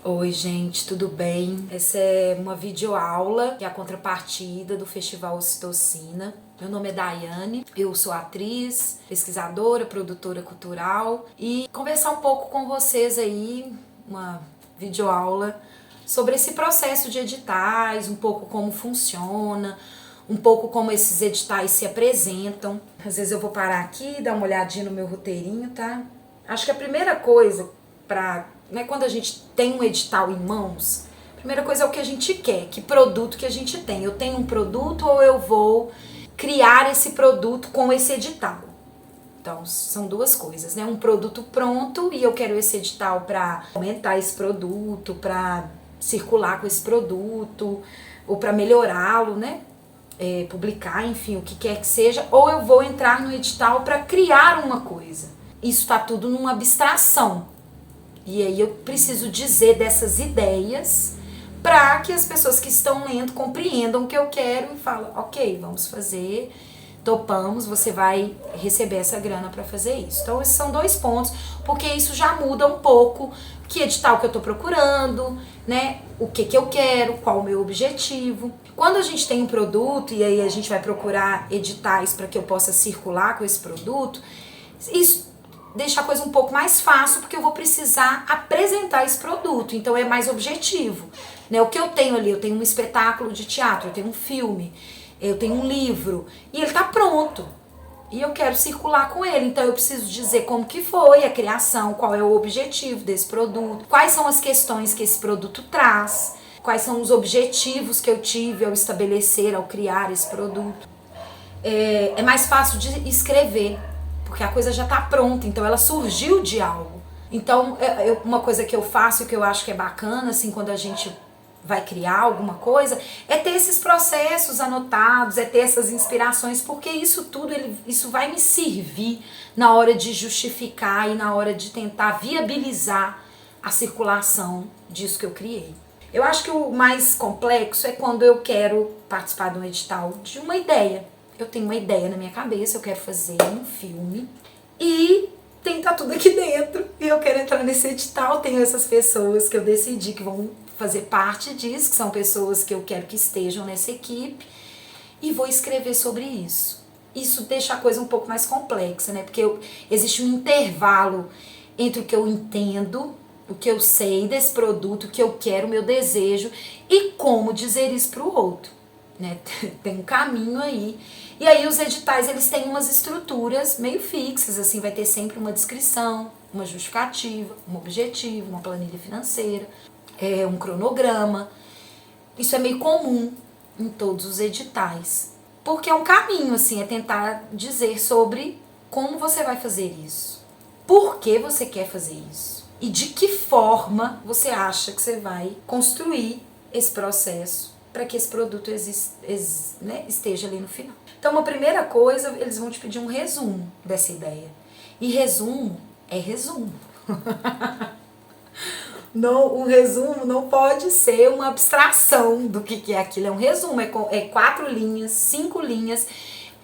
Oi, gente, tudo bem? Essa é uma videoaula, que é a contrapartida do Festival Ocitocina. Meu nome é Daiane, eu sou atriz, pesquisadora, produtora cultural e conversar um pouco com vocês aí, uma videoaula sobre esse processo de editais, um pouco como funciona, um pouco como esses editais se apresentam. Às vezes eu vou parar aqui, dar uma olhadinha no meu roteirinho, tá? Acho que a primeira coisa quando a gente tem um edital em mãos, a primeira coisa é o que a gente quer, que produto que a gente tem. Eu tenho um produto ou eu vou criar esse produto com esse edital? Então, são duas coisas, né? Um produto pronto e eu quero esse edital para aumentar esse produto, para circular com esse produto ou para melhorá-lo, né? Publicar, enfim, o que quer que seja. Ou eu vou entrar no edital para criar uma coisa. Isso está tudo numa abstração. E aí eu preciso dizer dessas ideias para que as pessoas que estão lendo compreendam o que eu quero e falam, ok, vamos fazer, topamos, você vai receber essa grana para fazer isso. Então esses são dois pontos, porque isso já muda um pouco que edital que eu estou procurando, né? O que eu quero, qual o meu objetivo. Quando a gente tem um produto e aí a gente vai procurar editais para que eu possa circular com esse produto, isso deixa a coisa um pouco mais fácil, porque eu vou precisar apresentar esse produto, então é mais objetivo, né? O que eu tenho ali, eu tenho um espetáculo de teatro, eu tenho um filme, eu tenho um livro, e ele tá pronto, e eu quero circular com ele, então eu preciso dizer como que foi a criação, qual é o objetivo desse produto, quais são as questões que esse produto traz, quais são os objetivos que eu tive ao estabelecer, ao criar esse produto. É mais fácil de escrever, porque a coisa já está pronta, então ela surgiu de algo. Então, uma coisa que eu faço e que eu acho que é bacana, assim, quando a gente vai criar alguma coisa, é ter esses processos anotados, é ter essas inspirações, porque isso tudo, isso vai me servir na hora de justificar e na hora de tentar viabilizar a circulação disso que eu criei. Eu acho que o mais complexo é quando eu quero participar de um edital de uma ideia. Eu tenho uma ideia na minha cabeça, eu quero fazer um filme e tem que estar tudo aqui dentro e eu quero entrar nesse edital. Tenho essas pessoas que eu decidi que vão fazer parte disso, que são pessoas que eu quero que estejam nessa equipe e vou escrever sobre isso. Isso deixa a coisa um pouco mais complexa, né? Porque existe um intervalo entre o que eu entendo, o que eu sei desse produto, o que eu quero, o meu desejo e como dizer isso para o outro, né? Tem um caminho aí. E aí os editais, eles têm umas estruturas meio fixas, assim, vai ter sempre uma descrição, uma justificativa, um objetivo, uma planilha financeira, um cronograma. Isso é meio comum em todos os editais, porque é um caminho, assim, é tentar dizer sobre como você vai fazer isso, por que você quer fazer isso e de que forma você acha que você vai construir esse processo para que esse produto esteja ali no final. Então, uma primeira coisa, eles vão te pedir um resumo dessa ideia. E resumo é resumo. Não, um resumo não pode ser uma abstração do que é aquilo. É um resumo, é 4 linhas, 5 linhas,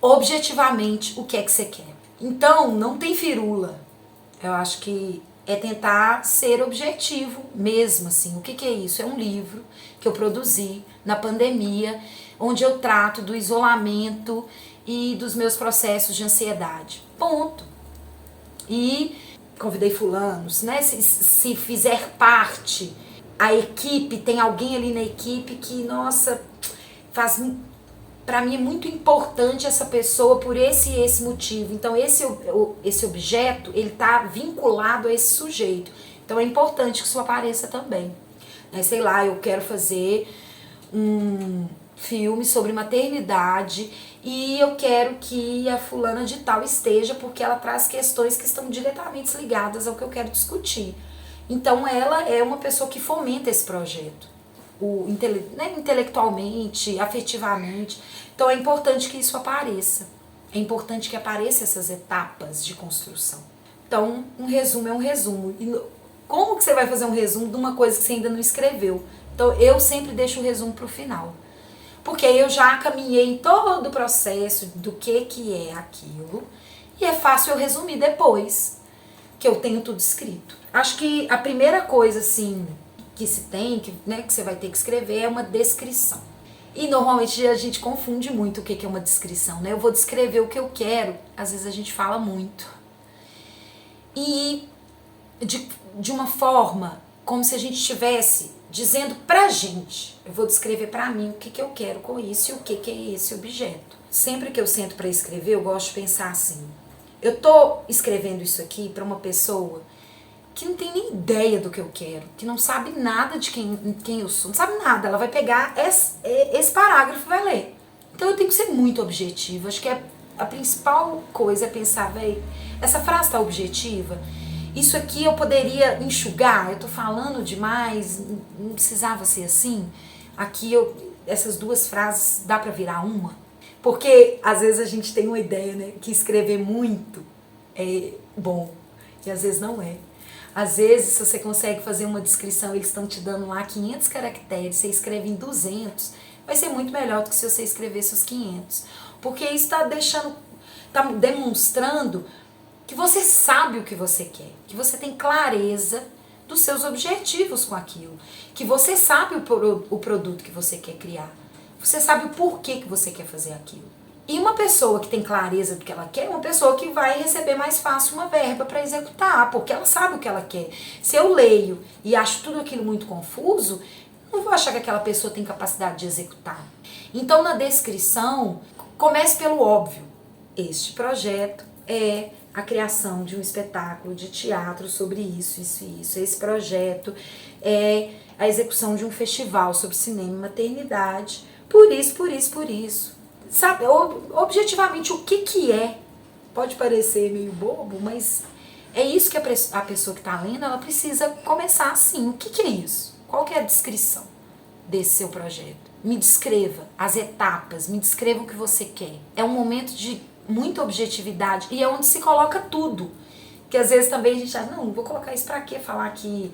objetivamente o que é que você quer. Então, não tem firula. Eu acho que é tentar ser objetivo mesmo, assim. O que é isso? É um livro que eu produzi na pandemia, onde eu trato do isolamento e dos meus processos de ansiedade. Ponto. E convidei fulanos, né? Se fizer parte, a equipe, tem alguém ali na equipe que, nossa, pra mim é muito importante essa pessoa por esse e esse motivo. Então esse objeto, ele tá vinculado a esse sujeito. Então é importante que isso apareça também. Sei lá, eu quero fazer um filme sobre maternidade e eu quero que a fulana de tal esteja porque ela traz questões que estão diretamente ligadas ao que eu quero discutir. Então ela é uma pessoa que fomenta esse projeto, intelectualmente, afetivamente. Então é importante que isso apareça. É importante que apareçam essas etapas de construção. Então, um resumo é um resumo. E como que você vai fazer um resumo de uma coisa que você ainda não escreveu? Então, eu sempre deixo o resumo para o final. Porque eu já caminhei todo o processo do que é aquilo. E é fácil eu resumir depois, que eu tenho tudo escrito. Acho que a primeira coisa, assim, que se tem, que você vai ter que escrever, é uma descrição. E normalmente a gente confunde muito o que é uma descrição, né? Eu vou descrever o que eu quero, às vezes a gente fala muito. E de uma forma como se a gente estivesse dizendo pra gente, eu vou descrever pra mim o que eu quero com isso e o que é esse objeto. Sempre que eu sento pra escrever, eu gosto de pensar assim, eu tô escrevendo isso aqui pra uma pessoa que não tem nem ideia do que eu quero, que não sabe nada de quem eu sou, não sabe nada, ela vai pegar esse parágrafo e vai ler. Então eu tenho que ser muito objetiva, acho que a principal coisa é pensar, véi, essa frase tá objetiva? Isso aqui eu poderia enxugar, eu tô falando demais, não precisava ser assim? Aqui essas duas frases dá pra virar uma? Porque às vezes a gente tem uma ideia, né, que escrever muito é bom, e às vezes não é. Às vezes, se você consegue fazer uma descrição, eles estão te dando lá 500 caracteres, você escreve em 200, vai ser muito melhor do que se você escrevesse os 500. Porque isso tá demonstrando que você sabe o que você quer, que você tem clareza dos seus objetivos com aquilo, que você sabe o produto que você quer criar, você sabe o porquê que você quer fazer aquilo. E uma pessoa que tem clareza do que ela quer é uma pessoa que vai receber mais fácil uma verba para executar, porque ela sabe o que ela quer. Se eu leio e acho tudo aquilo muito confuso, não vou achar que aquela pessoa tem capacidade de executar. Então, na descrição, comece pelo óbvio. Este projeto é a criação de um espetáculo de teatro sobre isso, isso e isso. Esse projeto é a execução de um festival sobre cinema e maternidade, por isso, por isso, por isso. Sabe, objetivamente, o que é? Pode parecer meio bobo, mas é isso que a pessoa que está lendo, ela precisa começar assim. O que é isso? Qual que é a descrição desse seu projeto? Me descreva as etapas, me descreva o que você quer. É um momento de muita objetividade e é onde se coloca tudo. Que às vezes também a gente acha, não vou colocar isso pra quê? Falar que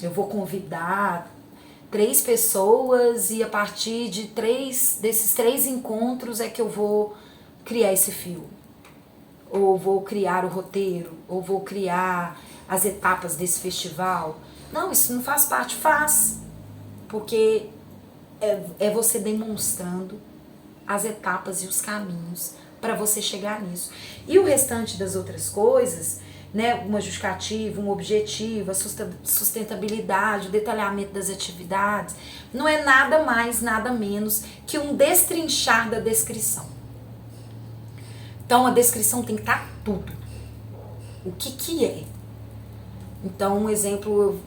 eu vou convidar 3 pessoas e a partir de desses 3 encontros é que eu vou criar esse filme. Ou vou criar o roteiro, ou vou criar as etapas desse festival. Não, isso não faz parte, faz. Porque é você demonstrando as etapas e os caminhos para você chegar nisso. E o restante das outras coisas, né, uma justificativa, um objetivo, a sustentabilidade, o detalhamento das atividades, não é nada mais, nada menos que um destrinchar da descrição. Então a descrição tem que estar tudo. O que é? Então, um exemplo, eu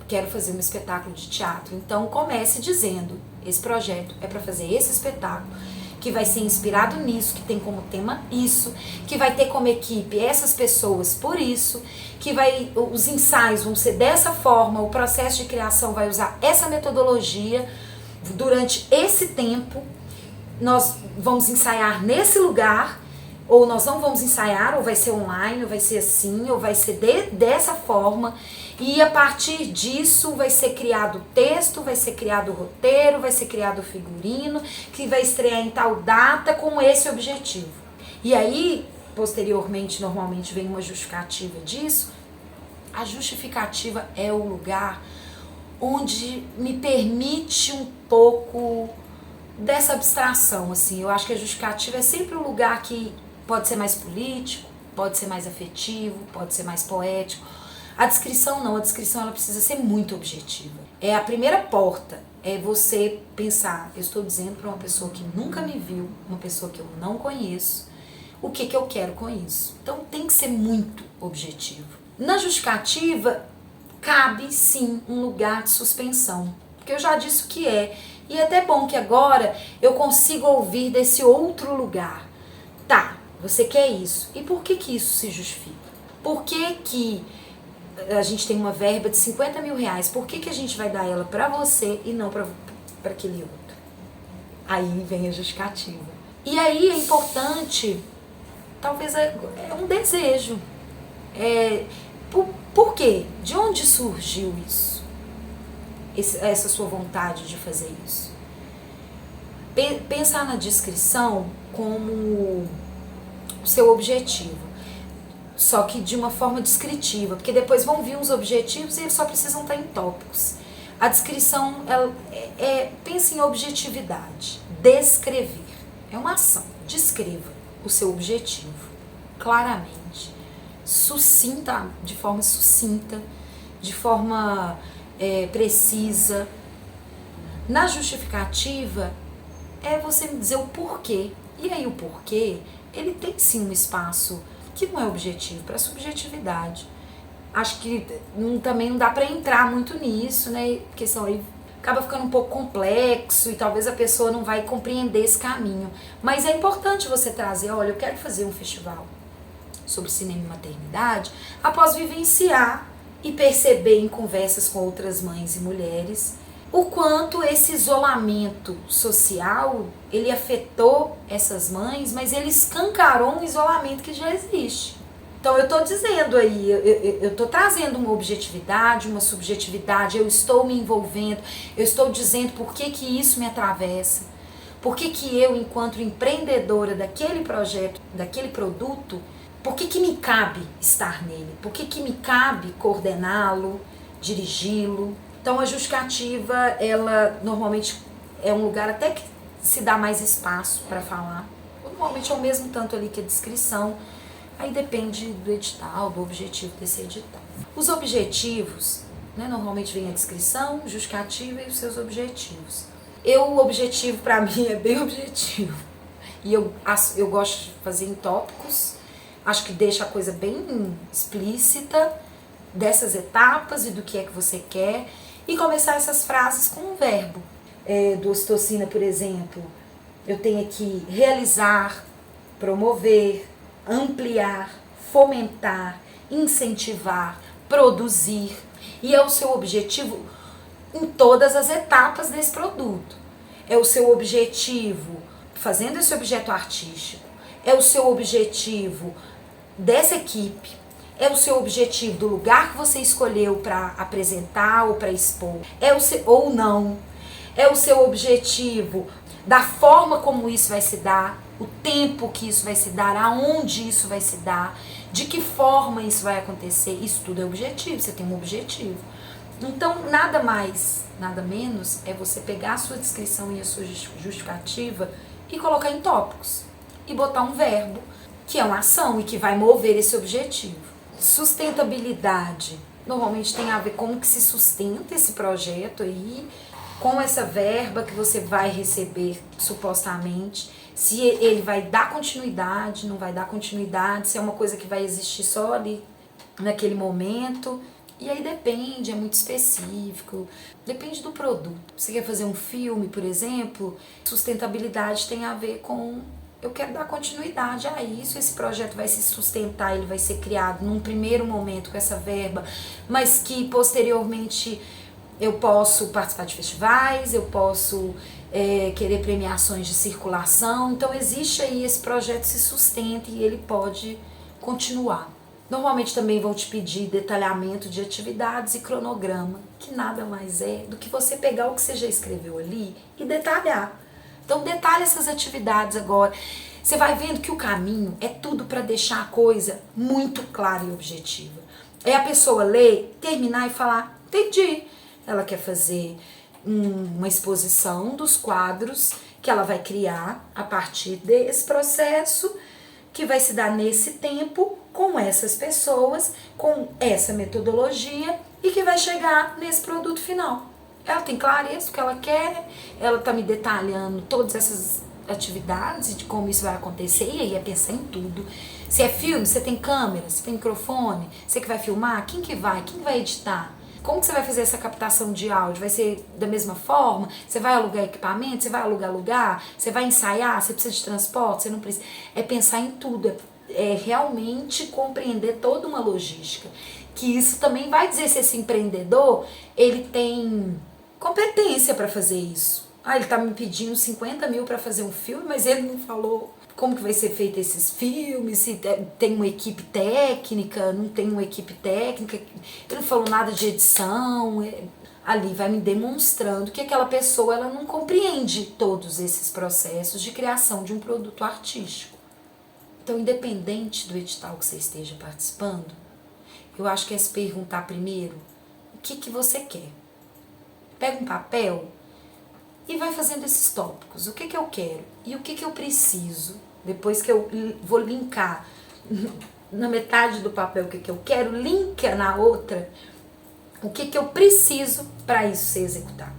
quero fazer um espetáculo de teatro. Então comece dizendo, esse projeto é para fazer esse espetáculo, que vai ser inspirado nisso, que tem como tema isso, que vai ter como equipe essas pessoas por isso, que os ensaios vão ser dessa forma, o processo de criação vai usar essa metodologia, durante esse tempo nós vamos ensaiar nesse lugar, ou nós não vamos ensaiar, ou vai ser online, ou vai ser assim, ou vai ser dessa forma, e a partir disso vai ser criado o texto, vai ser criado o roteiro, vai ser criado o figurino, que vai estrear em tal data com esse objetivo. E aí, posteriormente, normalmente vem uma justificativa disso. A justificativa é o lugar onde me permite um pouco dessa abstração, assim. Eu acho que a justificativa é sempre um lugar que pode ser mais político, pode ser mais afetivo, pode ser mais poético. A descrição não, a descrição ela precisa ser muito objetiva. É a primeira porta, é você pensar, eu estou dizendo para uma pessoa que nunca me viu, uma pessoa que eu não conheço, o que eu quero com isso. Então tem que ser muito objetivo. Na justificativa, cabe sim um lugar de suspensão, porque eu já disse o que é, e é até bom que agora eu consiga ouvir desse outro lugar. Tá, você quer isso, e por que isso se justifica? Por que a gente tem uma verba de 50 mil reais, por que a gente vai dar ela pra você e não pra aquele outro? Aí vem a justificativa. E aí é importante, talvez é um desejo. Por quê? De onde surgiu isso? Essa sua vontade de fazer isso? Pensar na descrição como o seu objetivo. só que de uma forma descritiva, porque depois vão vir os objetivos e eles só precisam estar em tópicos. A descrição pensa em objetividade, descrever. É uma ação. Descreva o seu objetivo claramente, sucinta, de forma sucinta, de forma precisa. Na justificativa é você me dizer o porquê. E aí o porquê, ele tem sim um espaço que não é objetivo, para subjetividade. Acho que também não dá para entrar muito nisso, né? Porque senão aí acaba ficando um pouco complexo e talvez a pessoa não vai compreender esse caminho. Mas é importante você trazer, olha, eu quero fazer um festival sobre cinema e maternidade, após vivenciar e perceber em conversas com outras mães e mulheres o quanto esse isolamento social, ele afetou essas mães, mas ele escancarou um isolamento que já existe. Então eu estou dizendo aí, eu estou trazendo uma objetividade, uma subjetividade, eu estou me envolvendo, eu estou dizendo por que isso me atravessa, por que eu, enquanto empreendedora daquele projeto, daquele produto, por que me cabe estar nele, por que me cabe coordená-lo, dirigi-lo. Então a justificativa, ela normalmente é um lugar até que se dá mais espaço para falar, normalmente é o mesmo tanto ali que a descrição. Aí depende do edital, do objetivo desse edital. Os objetivos, né, normalmente vem a descrição, justificativa e os seus objetivos. O objetivo para mim é bem objetivo. E eu gosto de fazer em tópicos, acho que deixa a coisa bem explícita dessas etapas e do que é que você quer. E começar essas frases com um verbo. Do ocitocina, por exemplo, eu tenho aqui realizar, promover, ampliar, fomentar, incentivar, produzir. E é o seu objetivo em todas as etapas desse produto. É o seu objetivo fazendo esse objeto artístico. É o seu objetivo dessa equipe. É o seu objetivo do lugar que você escolheu para apresentar ou para expor. Ou não. É o seu objetivo da forma como isso vai se dar, o tempo que isso vai se dar, aonde isso vai se dar, de que forma isso vai acontecer. Isso tudo é objetivo, você tem um objetivo. Então, nada mais, nada menos é você pegar a sua descrição e a sua justificativa e colocar em tópicos. E botar um verbo, que é uma ação e que vai mover esse objetivo. Sustentabilidade. Normalmente tem a ver com como que se sustenta esse projeto aí, com essa verba que você vai receber supostamente, se ele vai dar continuidade, não vai dar continuidade, se é uma coisa que vai existir só ali naquele momento. E aí depende, é muito específico, depende do produto. Você quer fazer um filme, por exemplo, sustentabilidade tem a ver com eu quero dar continuidade a isso, esse projeto vai se sustentar, ele vai ser criado num primeiro momento com essa verba, mas que posteriormente eu posso participar de festivais, eu posso querer premiações de circulação. Então existe aí, esse projeto se sustenta e ele pode continuar. Normalmente também vão te pedir detalhamento de atividades e cronograma, que nada mais é do que você pegar o que você já escreveu ali e detalhar. Então detalhe essas atividades agora. Você vai vendo que o caminho é tudo para deixar a coisa muito clara e objetiva. É a pessoa ler, terminar e falar, entendi. Ela quer fazer uma exposição dos quadros que ela vai criar a partir desse processo, que vai se dar nesse tempo, com essas pessoas, com essa metodologia e que vai chegar nesse produto final. Ela tem clareza do que ela quer, ela está me detalhando todas essas atividades e de como isso vai acontecer, e aí é pensar em tudo. Se é filme, você tem câmera, você tem microfone, você que vai filmar, quem que vai editar? Como que você vai fazer essa captação de áudio? Vai ser da mesma forma? Você vai alugar equipamento? Você vai alugar lugar? Você vai ensaiar? Você precisa de transporte? Você não precisa? É pensar em tudo, é realmente compreender toda uma logística. Que isso também vai dizer se esse empreendedor, ele tem competência para fazer isso. Ele tá me pedindo 50 mil para fazer um filme, mas ele não falou como que vai ser feito esses filmes, se tem uma equipe técnica, não tem uma equipe técnica, ele não falou nada de edição. Ali vai me demonstrando que aquela pessoa ela não compreende todos esses processos de criação de um produto artístico. Então, independente do edital que você esteja participando, eu acho que é se perguntar primeiro o que você quer. Pega um papel e vai fazendo esses tópicos. O que eu quero e o que eu preciso. Depois que eu vou linkar na metade do papel o que eu quero, linka na outra o que eu preciso para isso ser executado.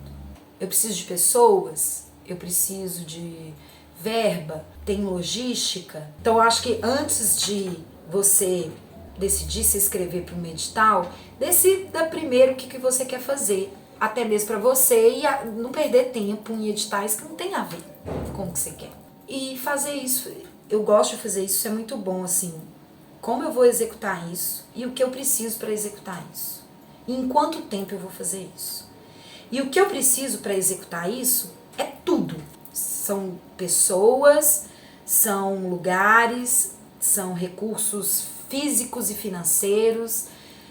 Eu preciso de pessoas, eu preciso de verba, tem logística. Então eu acho que antes de você decidir se inscrever para um edital, decida primeiro o que você quer fazer, até mesmo para você e não perder tempo em editais que não tem a ver com o que você quer. E fazer isso, eu gosto de fazer isso é muito bom, assim, como eu vou executar isso e o que eu preciso para executar isso. E em quanto tempo eu vou fazer isso. E o que eu preciso para executar isso é tudo. São pessoas, são lugares, são recursos físicos e financeiros,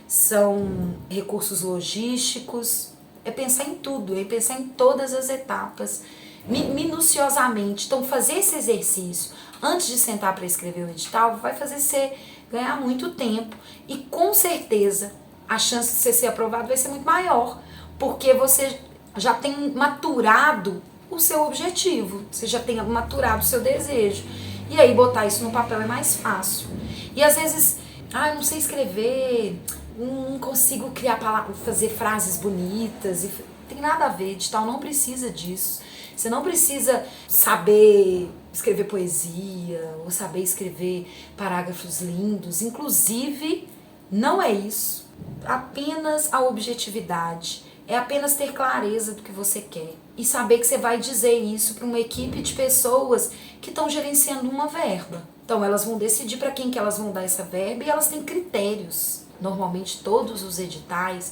são recursos logísticos. É pensar em tudo, é pensar em todas as etapas, minuciosamente. Então, fazer esse exercício antes de sentar para escrever o edital vai fazer você ganhar muito tempo e, com certeza, a chance de você ser aprovado vai ser muito maior, porque você já tem maturado o seu objetivo, você já tem maturado o seu desejo. E aí botar isso no papel é mais fácil. E às vezes, eu não sei escrever, não consigo criar fazer frases bonitas. E tem nada a ver, edital não precisa disso. Você não precisa saber escrever poesia ou saber escrever parágrafos lindos. Inclusive, não é isso. Apenas a objetividade. É apenas ter clareza do que você quer. E saber que você vai dizer isso para uma equipe de pessoas que estão gerenciando uma verba. Então elas vão decidir para quem que elas vão dar essa verba e elas têm critérios. Normalmente todos os editais,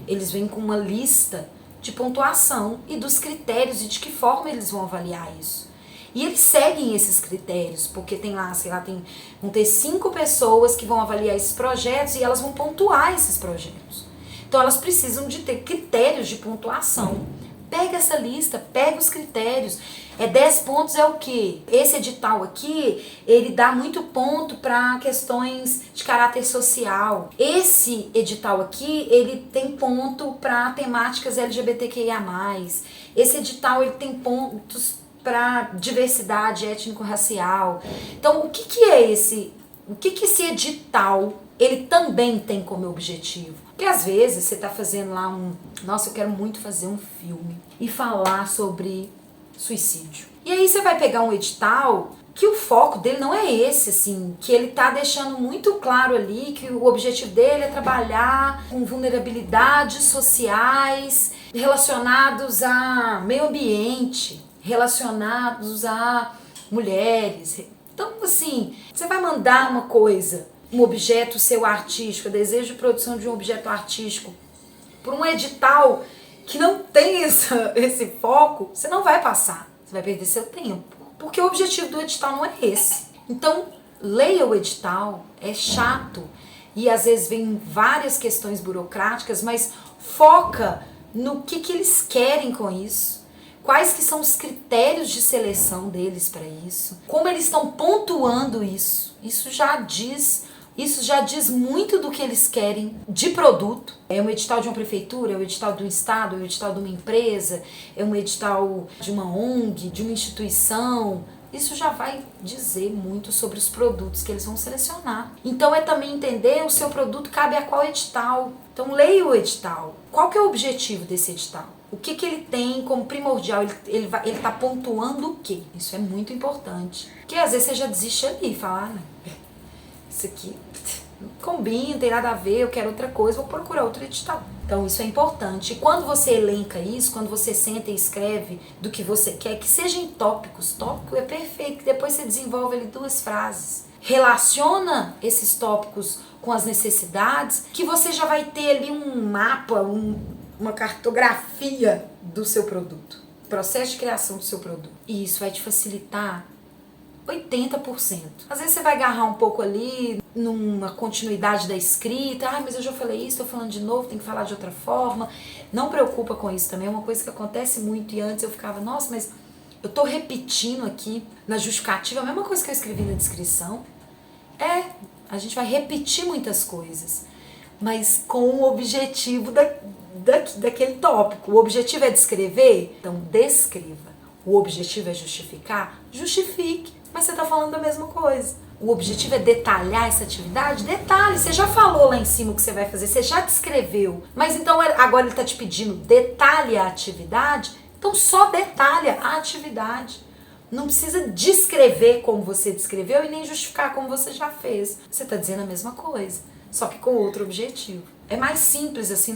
eles vêm com uma lista de pontuação e dos critérios e de que forma eles vão avaliar isso. E eles seguem esses critérios, porque tem lá, vão ter 5 pessoas que vão avaliar esses projetos e elas vão pontuar esses projetos. Então elas precisam de ter critérios de pontuação. Pega essa lista, pega os critérios. 10 pontos é o quê? Esse edital aqui, ele dá muito ponto para questões de caráter social. Esse edital aqui, ele tem ponto para temáticas LGBTQIA+. Esse edital, ele tem pontos para diversidade étnico-racial. Então, o que é esse? O que esse edital ele também tem como objetivo? Porque às vezes você está fazendo lá nossa, eu quero muito fazer um filme e falar sobre suicídio. E aí você vai pegar um edital que o foco dele não é esse, assim, que ele tá deixando muito claro ali que o objetivo dele é trabalhar com vulnerabilidades sociais relacionados a meio ambiente, relacionados a mulheres. Então, assim, você vai mandar uma coisa, um objeto seu artístico, desejo de produção de um objeto artístico, por um edital que não tem esse foco, você não vai passar, você vai perder seu tempo. Porque o objetivo do edital não é esse. Então, leia o edital, é chato e às vezes vem várias questões burocráticas, mas foca no que eles querem com isso. Quais que são os critérios de seleção deles para isso? Como eles estão pontuando isso? Isso já diz muito do que eles querem de produto. É um edital de uma prefeitura, é um edital de um estado, é um edital de uma empresa, é um edital de uma ONG, de uma instituição. Isso já vai dizer muito sobre os produtos que eles vão selecionar. Então é também entender o seu produto cabe a qual edital. Então leia o edital. Qual que é o objetivo desse edital? O que ele tem como primordial? Ele tá pontuando o quê? Isso é muito importante. Porque às vezes você já desiste ali e fala, isso aqui não combina, não tem nada a ver, eu quero outra coisa, vou procurar outro edital. Então isso é importante. E quando você elenca isso, quando você senta e escreve do que você quer, que seja em tópicos, tópico é perfeito, depois você desenvolve ali 2 frases. Relaciona esses tópicos com as necessidades, que você já vai ter ali um mapa, uma cartografia do seu produto, processo de criação do seu produto. E isso vai te facilitar 80%. Às vezes você vai agarrar um pouco ali numa continuidade da escrita, mas eu já falei isso, estou falando de novo, tem que falar de outra forma. Não preocupa com isso também, é uma coisa que acontece muito e antes eu ficava, nossa, mas eu estou repetindo aqui na justificativa a mesma coisa que eu escrevi na descrição. A gente vai repetir muitas coisas, mas com o objetivo daquele tópico. O objetivo é descrever? Então descreva. O objetivo é justificar? Justifique. Mas você está falando da mesma coisa. O objetivo é detalhar essa atividade? Detalhe. Você já falou lá em cima o que você vai fazer, você já descreveu. Mas então agora ele está te pedindo detalhe a atividade? Então só detalha a atividade. Não precisa descrever como você descreveu e nem justificar como você já fez. Você está dizendo a mesma coisa, só que com outro objetivo. É mais simples assim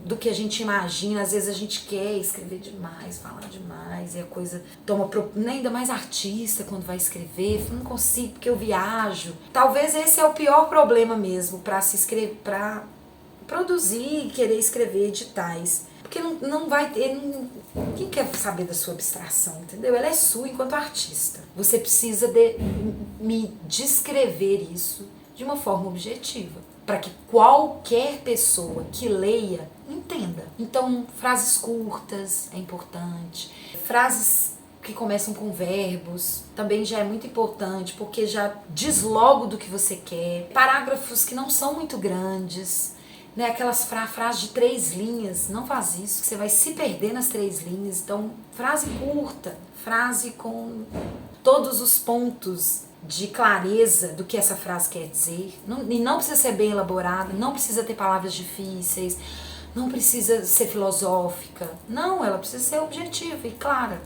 do que a gente imagina. Às vezes a gente quer escrever demais, falar demais, e a coisa toma... Ainda mais artista quando vai escrever, não consigo porque eu viajo. Talvez esse é o pior problema mesmo para se escrever, para produzir e querer escrever editais. Porque não vai ter... Quem quer saber da sua abstração, entendeu? Ela é sua enquanto artista. Você precisa me descrever isso de uma forma objetiva, para que qualquer pessoa que leia entenda. Então, frases curtas é importante. Frases que começam com verbos também já é muito importante, porque já diz logo do que você quer. Parágrafos que não são muito grandes, né? Aquelas frases de 3 linhas, não faz isso, que você vai se perder nas 3 linhas. Então, frase curta, frase com todos os pontos de clareza do que essa frase quer dizer. E não precisa ser bem elaborada, não precisa ter palavras difíceis, não precisa ser filosófica. Não, ela precisa ser objetiva e clara.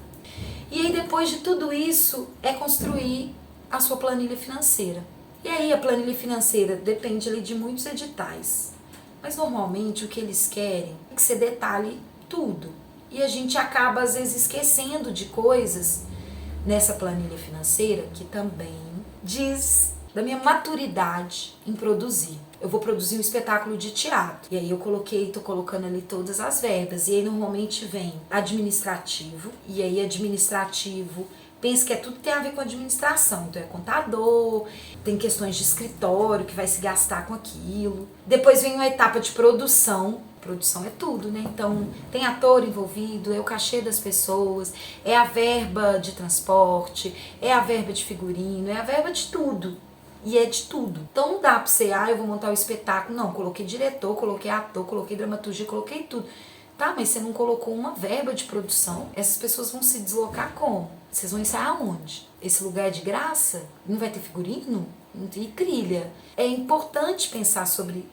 E aí, depois de tudo isso, é construir a sua planilha financeira. E aí, a planilha financeira depende ali de muitos editais. Mas normalmente o que eles querem é que você detalhe tudo. E a gente acaba às vezes esquecendo de coisas nessa planilha financeira que também diz da minha maturidade em produzir. Eu vou produzir um espetáculo de teatro. E aí tô colocando ali todas as verbas. E aí normalmente vem administrativo. E aí administrativo, pensa que é tudo que tem a ver com administração. Então é contador, tem questões de escritório que vai se gastar com aquilo. Depois vem uma etapa de produção. Produção é tudo, né? Então tem ator envolvido, é o cachê das pessoas, é a verba de transporte, é a verba de figurino, é a verba de tudo. E é de tudo. Então não dá pra você, eu vou montar o espetáculo. Não, coloquei diretor, coloquei ator, coloquei dramaturgia, coloquei tudo. Tá, mas você não colocou uma verba de produção. Essas pessoas vão se deslocar como? Vocês vão ensaiar onde? Esse lugar é de graça? Não vai ter figurino? Não tem trilha? É importante pensar sobre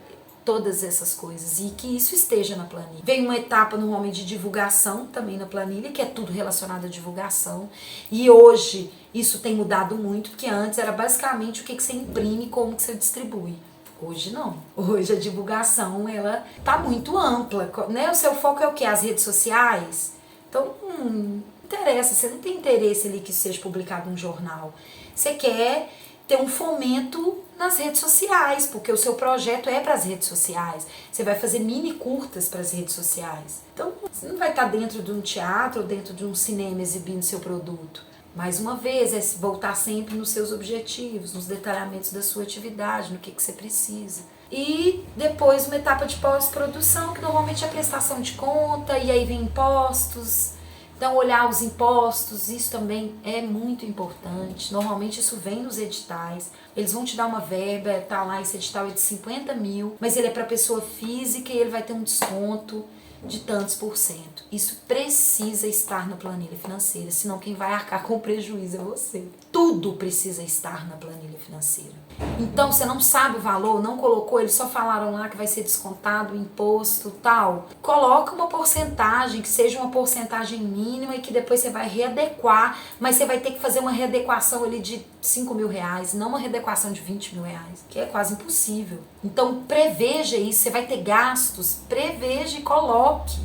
todas essas coisas e que isso esteja na planilha. Vem uma etapa normalmente de divulgação também na planilha, que é tudo relacionado à divulgação. E hoje isso tem mudado muito, porque antes era basicamente o que você imprime e como que você distribui. Hoje não. Hoje a divulgação, ela tá muito ampla, né? O seu foco é o quê? As redes sociais? Então, não interessa, você não tem interesse ali que isso seja publicado num jornal. Você quer ter um fomento nas redes sociais, porque o seu projeto é para as redes sociais. Você vai fazer mini curtas para as redes sociais. Então, você não vai estar dentro de um teatro ou dentro de um cinema exibindo seu produto. Mais uma vez, é voltar sempre nos seus objetivos, nos detalhamentos da sua atividade, no que você precisa. E depois uma etapa de pós-produção, que normalmente é prestação de conta, e aí vem impostos. Então, olhar os impostos, isso também é muito importante. Normalmente isso vem nos editais. Eles vão te dar uma verba, tá lá, esse edital é de 50 mil, mas ele é para pessoa física e ele vai ter um desconto de tantos %. Isso precisa estar na planilha financeira, senão quem vai arcar com o prejuízo é você. Tudo precisa estar na planilha financeira. Então, você não sabe o valor, não colocou, eles só falaram lá que vai ser descontado, imposto, tal. Coloca uma porcentagem, que seja uma porcentagem mínima e que depois você vai readequar, mas você vai ter que fazer uma readequação ali de 5 mil reais, não uma readequação de 20 mil reais, que é quase impossível. Então, preveja isso, você vai ter gastos, preveja e coloque.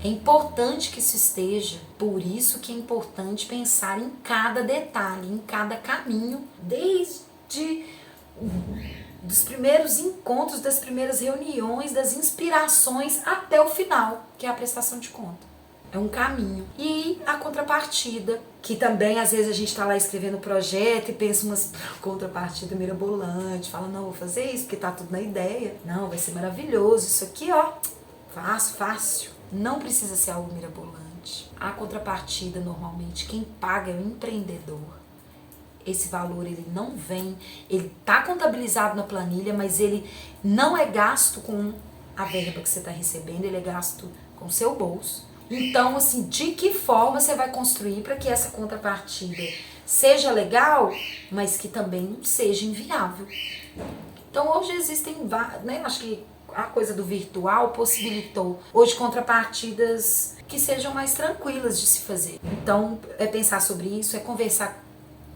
É importante que isso esteja, por isso que é importante pensar em cada detalhe, em cada caminho, desde dos primeiros encontros, das primeiras reuniões, das inspirações até o final, que é a prestação de conta. É um caminho. E a contrapartida, que também às vezes a gente está lá escrevendo o projeto e pensa umas contrapartida mirabolante, fala, não, vou fazer isso porque tá tudo na ideia. Não, vai ser maravilhoso, isso aqui, ó, fácil. Não precisa ser algo mirabolante. A contrapartida, normalmente, quem paga é o empreendedor. esse valor ele não vem, ele tá contabilizado na planilha, mas ele não é gasto com a verba que você está recebendo, ele é gasto com o seu bolso. Então, assim, de que forma você vai construir para que essa contrapartida seja legal, mas que também seja inviável? Então, hoje existem, né, acho que a coisa do virtual possibilitou hoje contrapartidas que sejam mais tranquilas de se fazer. Então, é pensar sobre isso, é conversar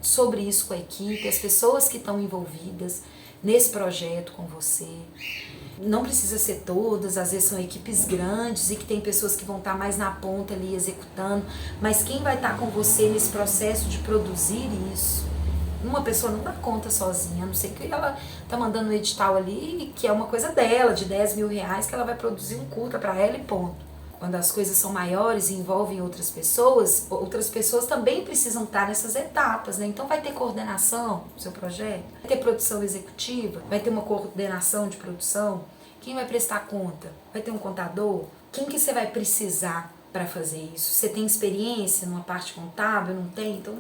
sobre isso com a equipe, as pessoas que estão envolvidas nesse projeto com você. Não precisa ser todas, às vezes são equipes grandes e que tem pessoas que vão estar mais na ponta ali executando, mas quem vai estar com você nesse processo de produzir isso? Uma pessoa não dá conta sozinha, a não ser que ela tá mandando um edital ali, que é uma coisa dela, de 10 mil reais, que ela vai produzir um curta para ela e ponto. Quando as coisas são maiores e envolvem outras pessoas também precisam estar nessas etapas, né? Então vai ter coordenação do seu projeto, vai ter produção executiva, vai ter uma coordenação de produção, quem vai prestar conta? Vai ter um contador? Quem que você vai precisar para fazer isso? Você tem experiência numa parte contábil? Não tem? Então,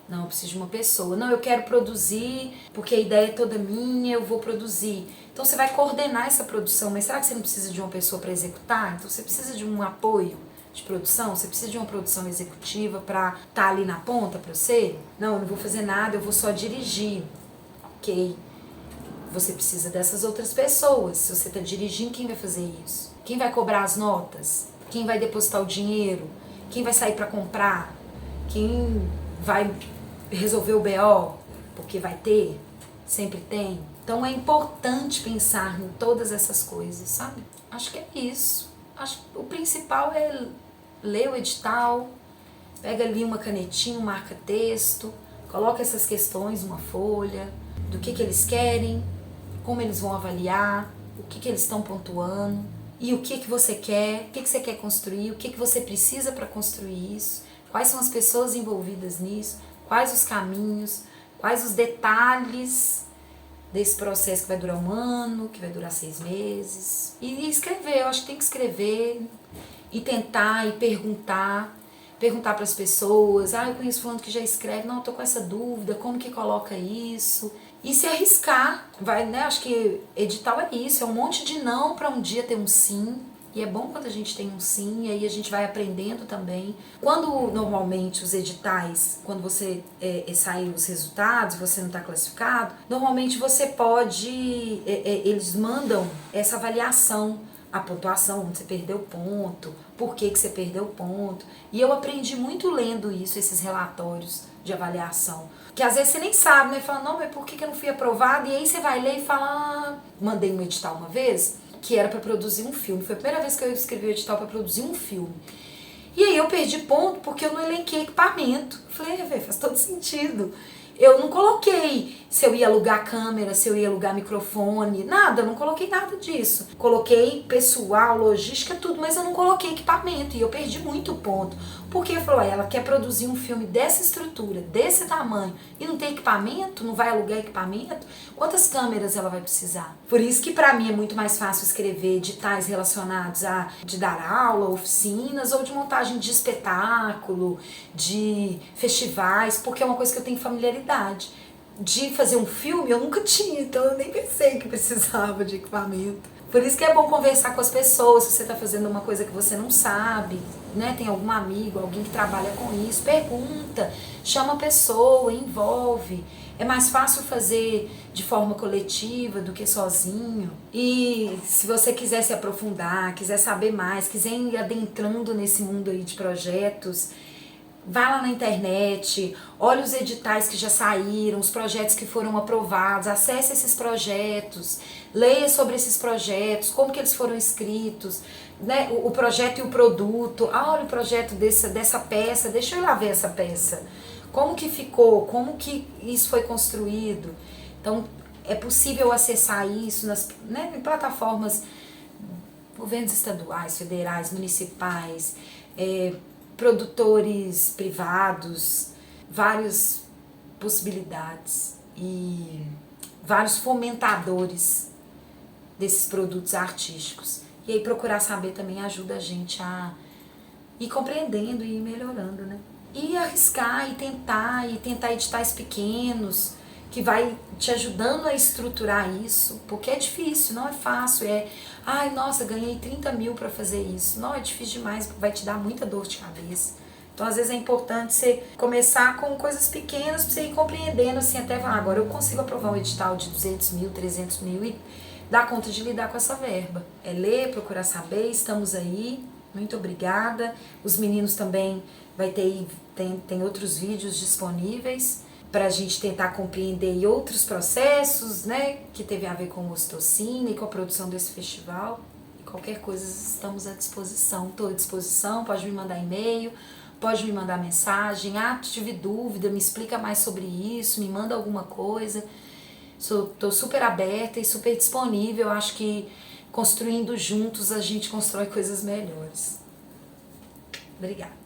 não, eu preciso de uma pessoa. Não, eu quero produzir porque a ideia é toda minha, eu vou produzir. Então você vai coordenar essa produção, mas será que você não precisa de uma pessoa para executar? Então você precisa de um apoio de produção? Você precisa de uma produção executiva para estar ali na ponta para você? Não, eu não vou fazer nada, eu vou só dirigir. Ok. Você precisa dessas outras pessoas. Se você está dirigindo, quem vai fazer isso? Quem vai cobrar as notas? Quem vai depositar o dinheiro? Quem vai sair para comprar? Quem vai resolver o BO? Porque vai ter, sempre tem. Então é importante pensar em todas essas coisas, sabe? Acho que é isso. Acho que o principal é ler o edital, pega ali uma canetinha, marca texto, coloca essas questões numa folha, do que eles querem, como eles vão avaliar, o que eles estão pontuando, e o que você quer, o que você quer construir, o que você precisa para construir isso, quais são as pessoas envolvidas nisso, quais os caminhos, quais os detalhes desse processo que vai durar 1 ano, que vai durar 6 meses. E escrever, eu acho que tem que escrever e tentar e perguntar para as pessoas, eu conheço fulano que já escreve, não, eu tô com essa dúvida, como que coloca isso? E se arriscar, vai, né? Acho que edital é isso, é um monte de não para um dia ter um sim. E é bom quando a gente tem um sim, e aí a gente vai aprendendo também. Quando normalmente os editais, quando você saem os resultados, você não está classificado, normalmente você pode, eles mandam essa avaliação, a pontuação, onde você perdeu ponto, por que você perdeu ponto. E eu aprendi muito lendo isso, esses relatórios de avaliação. Que às vezes você nem sabe, né? Fala, não, mas por que eu não fui aprovado? E aí você vai ler e fala, mandei um edital uma vez, que era para produzir um filme. Foi a primeira vez que eu escrevi o edital para produzir um filme. E aí eu perdi ponto porque eu não elenquei equipamento. Falei, velho, faz todo sentido. Eu não coloquei se eu ia alugar câmera, se eu ia alugar microfone, nada, eu não coloquei nada disso. Coloquei pessoal, logística, tudo, mas eu não coloquei equipamento e eu perdi muito ponto. Porque falou, ela quer produzir um filme dessa estrutura, desse tamanho, e não tem equipamento, não vai alugar equipamento, quantas câmeras ela vai precisar? Por isso que pra mim é muito mais fácil escrever editais relacionados de dar aula, oficinas, ou de montagem de espetáculo, de festivais, porque é uma coisa que eu tenho familiaridade. De fazer um filme eu nunca tinha, então eu nem pensei que precisava de equipamento. Por isso que é bom conversar com as pessoas, se você está fazendo uma coisa que você não sabe, né? Tem algum amigo, alguém que trabalha com isso, pergunta, chama a pessoa, envolve. É mais fácil fazer de forma coletiva do que sozinho. E se você quiser se aprofundar, quiser saber mais, quiser ir adentrando nesse mundo aí de projetos, vai lá na internet, olha os editais que já saíram, os projetos que foram aprovados, acesse esses projetos, leia sobre esses projetos, como que eles foram escritos, né? O projeto e o produto. Olha o projeto dessa peça, deixa eu ir lá ver essa peça. Como que ficou, como que isso foi construído. Então, é possível acessar isso em plataformas, governos estaduais, federais, municipais, produtores privados, várias possibilidades e vários fomentadores desses produtos artísticos. E aí procurar saber também ajuda a gente a ir compreendendo e ir melhorando, né? e arriscar e tentar editais pequenos, que vai te ajudando a estruturar isso, porque é difícil, não é fácil, ai, nossa, ganhei 30 mil para fazer isso, não, é difícil demais, vai te dar muita dor de cabeça. Então, às vezes é importante você começar com coisas pequenas para você ir compreendendo, assim, até falar, agora eu consigo aprovar um edital de 200 mil, 300 mil e dar conta de lidar com essa verba. É ler, procurar saber, estamos aí, muito obrigada. Os meninos também tem outros vídeos disponíveis para a gente tentar compreender outros processos, né, que teve a ver com o Ocitocina e com a produção desse festival. E qualquer coisa, estamos à disposição, estou à disposição, pode me mandar e-mail, pode me mandar mensagem, tive dúvida, me explica mais sobre isso, me manda alguma coisa. Estou super aberta e super disponível, acho que construindo juntos a gente constrói coisas melhores. Obrigada.